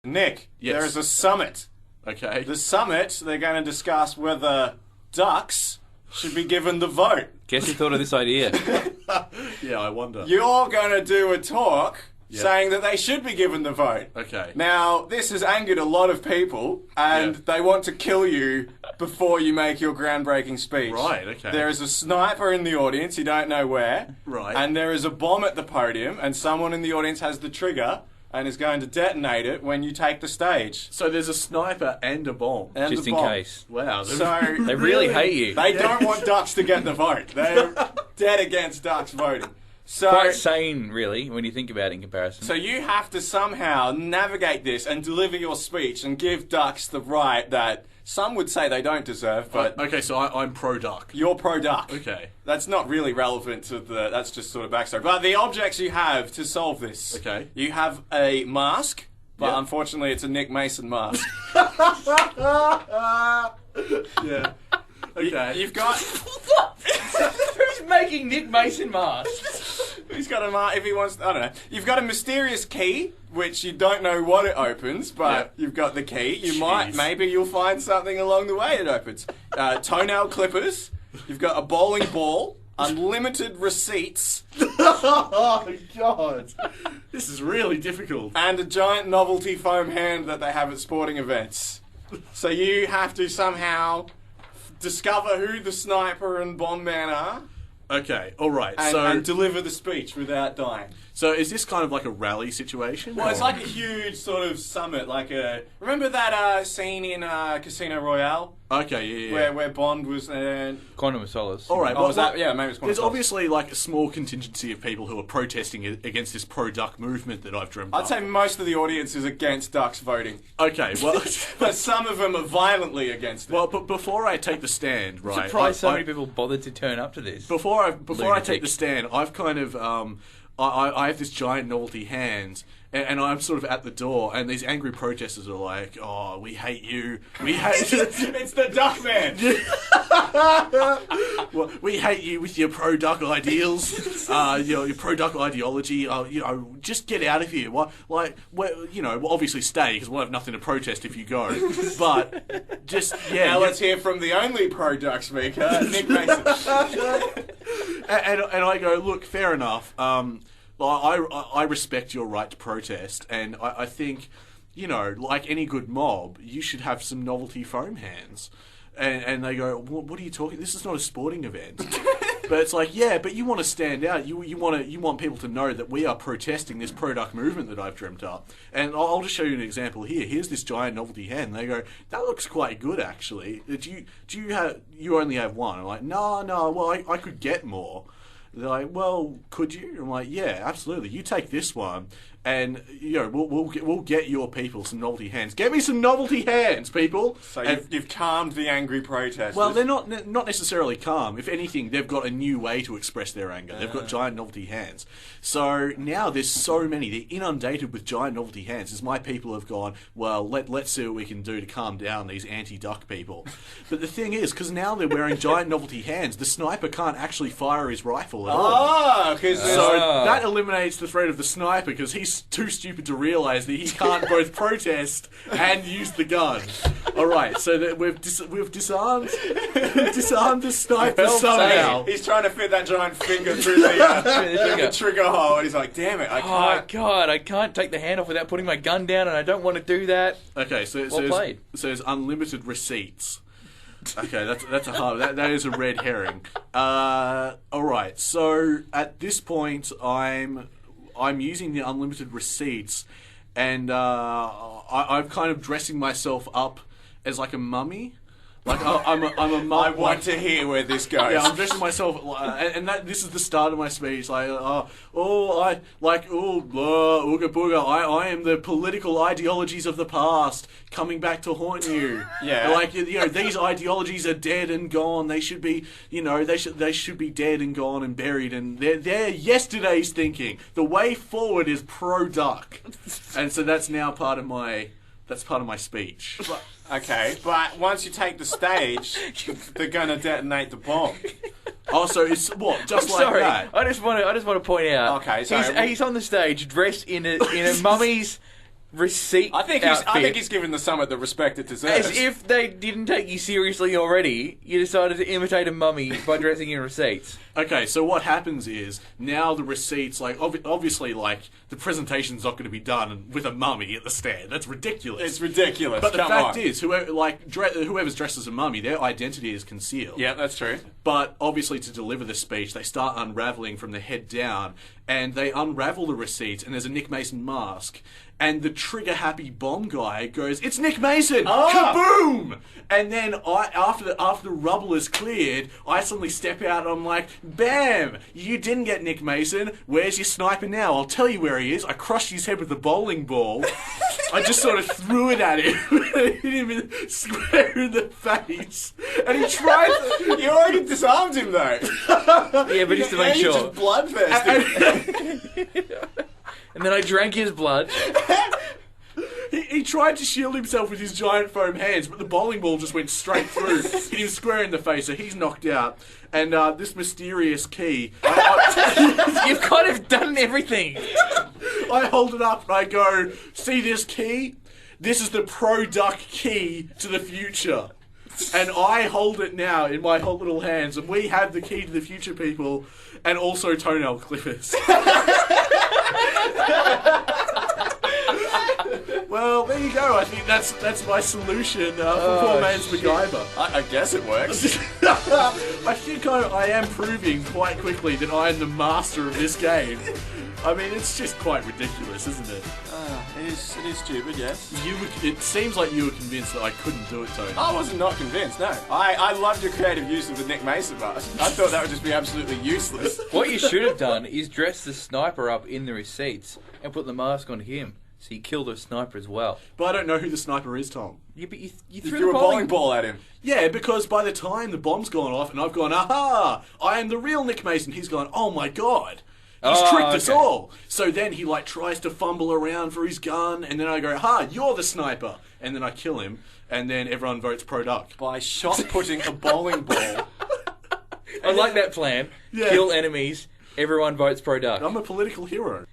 Nick, Yes. there is a summit. Okay. The summit, they're going to discuss whether ducks should be given the vote. Guess who thought of this idea? Yeah, I wonder. You're going to do a talk saying that they should be given the vote. Okay. Now, this has angered a lot of people, and they want to kill you before you make your groundbreaking speech. Right, okay. There is a sniper in the audience, you don't know where. Right. And there is a bomb at the podium, and someone in the audience has the trigger and is going to detonate it when you take the stage. So there's a sniper and a bomb. And Just the in bomb. case. Wow. So They really hate you. they don't want ducks to get the vote. They're dead against ducks voting. So, Quite sane, really, when you think about it in comparison. so you have to somehow navigate this and deliver your speech and give ducks the right that some would say they don't deserve, but Okay, so I'm pro-duck. you're pro-duck. Okay. That's not really relevant to that's just sort of backstory. But the objects you have to solve this. Okay. You have a mask, but Yep. unfortunately it's a Nick Mason mask. Yeah. Okay. You've got... Who's making Nick Mason masks? He's got a if he wants. I don't know. You've got a mysterious key, which you don't know what it opens, but Yep. you've got the key. You Jeez. maybe you'll find something along the way it opens. Toenail clippers. You've got a bowling ball. Unlimited receipts. Oh, God. This is really difficult. And a giant novelty foam hand that they have at sporting events. So you have to somehow discover who the sniper and bomb man are Okay, alright. and deliver the speech without dying. So is this kind of like a rally situation? Well, it's or- like a huge sort of summit, like a... Remember that scene in Casino Royale? Okay, yeah. Where Bond was... Quantum of Solace. Alright, Oh, was that... Yeah, maybe it's Quantum There's of Solace. obviously like a small contingency of people who are protesting against this pro-duck movement that I've dreamt I'd up. say most of the audience is against ducks voting. Okay, well... But some of them are violently against it. Well, but before I take the stand, right... Surprised so I- many people bothered to turn up to this. Before I take Lunatic. the stand, I've kind of I have this giant novelty hand, and I'm sort of at the door, and these angry protesters are like, "Oh, we hate you, we hate It's the duck man! well, we hate you with your pro-duck ideals, your pro-duck ideology. Just get out of here. We'll obviously stay because we'll have nothing to protest if you go. But just Now let's hear from the only pro-duck speaker, Nick Mason. And I go, look, fair enough. I respect your right to protest, and I think, like any good mob, you should have some novelty foam hands. And they go, what are you talking? This is not a sporting event. But it's like, yeah, but you want to stand out. You want people to know that we are protesting this pro-duck movement that I've dreamt up. And I'll just show you an example here. Here's this giant novelty hand. And they go, that looks quite good actually. You only have one? I'm like, no. Well, I could get more. They're like, well, could you? I'm like, yeah, absolutely. You take this one, and we'll get your people some novelty hands. Get me some novelty hands, people. So And- you've calmed the angry protesters. well, they're not necessarily calm. If anything, they've got a new way to express their anger. They've got giant novelty hands. So now there's so many. They're inundated with giant novelty hands. As my people have gone, well, let's see what we can do to calm down these anti-duck people. But the thing is, because now they're wearing giant novelty hands, the sniper can't actually fire his rifle at all. because So that eliminates the threat of the sniper because he's too stupid to realise that he can't both protest and use the gun. All right, so that we've disarmed the sniper somehow. he's trying to fit that giant finger through the trigger hole, and he's like, damn it, I Oh, can't. God, I can't take the hand off without putting my gun down, and I don't want to do that. Okay, so Well played. there's unlimited receipts. Okay, that's a hard. That is a red herring. All right, so at this point, I'm using the unlimited receipts, and I'm kind of dressing myself up as like a mummy. Like I'm a mum. I want to hear where this goes. Yeah, I'm dressing myself, and this is the start of my speech. Like, ooga booga. I am the political ideologies of the past coming back to haunt you. Yeah. Like, these ideologies are dead and gone. They should be, they should be dead and gone and buried. And they're yesterday's thinking. The way forward is pro-duck, and so that's now part of my speech. Okay, but once you take the stage, they're gonna detonate the bomb. Oh, so it's what? Just I'm like sorry. that? I just want to point out. Okay, sorry. He's on the stage dressed in a mummy's receipt I think outfit. he's given the summit the respect it deserves. As if they didn't take you seriously already, you decided to imitate a mummy by dressing in receipts. Okay, so what happens is now the receipts, like obviously, like the presentation's not going to be done with a mummy at the stand. That's ridiculous. It's ridiculous. But the Come fact on. is, whoever's dressed as a mummy, their identity is concealed. Yeah, that's true. But obviously, to deliver the speech, they start unraveling from the head down, and they unravel the receipts, and there's a Nick Mason mask. And the trigger-happy bomb guy goes, "It's Nick Mason! Kaboom!" And then after the rubble is cleared, I suddenly step out and I'm like, "Bam! You didn't get Nick Mason. Where's your sniper now? I'll tell you where he is." I crushed his head with a bowling ball. I just sort of threw it at him. Hit him square in the face. And he tried to... You already disarmed him, though. Yeah, but just to make You sure. just bloodthirsty. And then I drank his blood. He tried to shield himself with his giant foam hands, but the bowling ball just went straight through, hit him square in the face, so he's knocked out. And this mysterious key, You've kind of done everything. I hold it up and I go, "See this key? This is the Pro-Duck key to the future." And I hold it now in my hot little hands, and we have the key to the future, people, and also toenail clippers. Well, there you go. I think that's my solution for poor man's MacGyver. I guess it works. I think I am proving quite quickly that I am the master of this game. I mean, it's just quite ridiculous, isn't it? It is stupid, yes. It seems like you were convinced that I couldn't do it, Tony. I wasn't not convinced, no. I loved your creative use of the Nick Mason mask. I thought that would just be absolutely useless. What you should have done is dress the sniper up in the receipts and put the mask on him. So you killed a sniper as well. But I don't know who the sniper is, Tom. Yeah, but you You threw threw the a bowling ball at him. Yeah, because by the time the bomb's gone off and I've gone, "Aha! I am the real Nick Mason," he's gone, "Oh my god. He's tricked us okay. all." So then he tries to fumble around for his gun, and then I go, "Ha! You're the sniper," and then I kill him, and then everyone votes pro-duck. By shot putting a bowling ball. I like that plan. Yeah. Kill enemies. Everyone votes pro-duck. I'm a political hero.